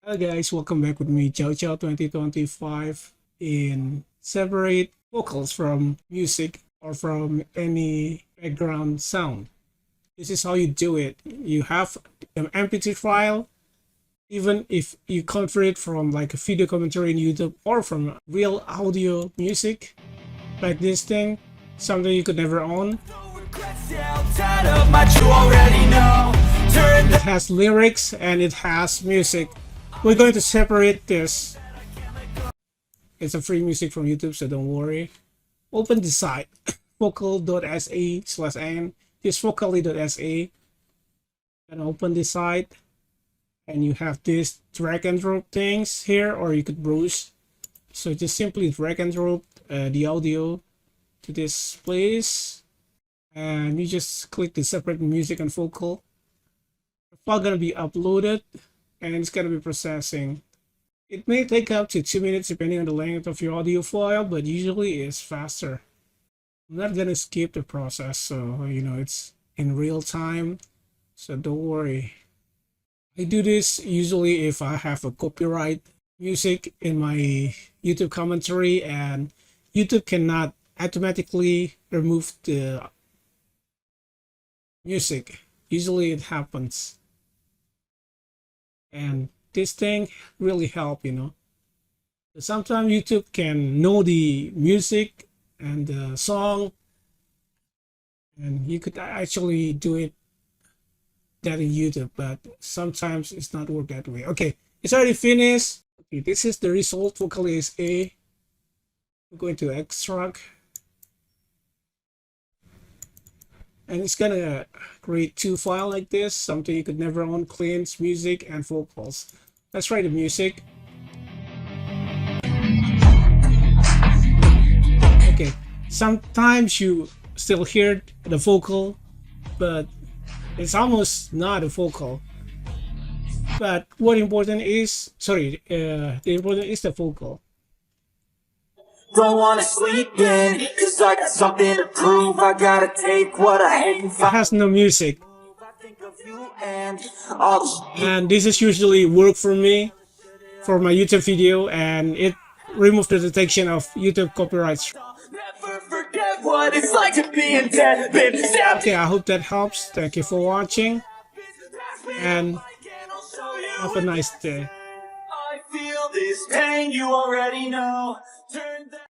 Hi guys, welcome back with me, Chow Chow 2025, in separate vocals from music or from any background sound. This is how you do it. You have an MP3 file, even if you convert it from like a video commentary in YouTube or from real audio music, like this thing, something you could never own. It has lyrics and it has music. We're going to separate this. It's a free music from YouTube, so don't worry. Open the site, vocal.si/n. Use vocally.sa and open the site. And you have this drag and drop things here, or you could browse. So just simply drag and drop the audio to this place. And you just click the separate music and vocal. The file gonna be uploaded and it's gonna be processing. It may take up to 2 minutes depending on the length of your audio file, but usually it's faster. I'm not gonna skip the process, so it's in real time, so don't worry. I do this usually if I have a copyright music in my YouTube commentary and YouTube cannot automatically remove the music. Usually it happens. And this thing really help. Sometimes YouTube can know the music and the song, and you could actually do it that in YouTube, but sometimes it's not work that way. Okay, it's already finished. Okay, this is the result. Vocal.si. We're going to extract, and it's gonna create two files like this, something you could never own: cleans, music, and vocals. Let's try the music. Okay, sometimes you still hear the vocal, but it's almost not a vocal. But what important is, the important is the vocal. Don't wanna sleep in, cause I got something to prove. I gotta take what I hate and It has no music. and this is usually work for me for my YouTube video, and it removed the detection of YouTube copyrights. never forget what it's like to be in debt. Been stabbed. Okay, I hope that helps. Thank you for watching, and have a nice day. I feel this pain, you already know.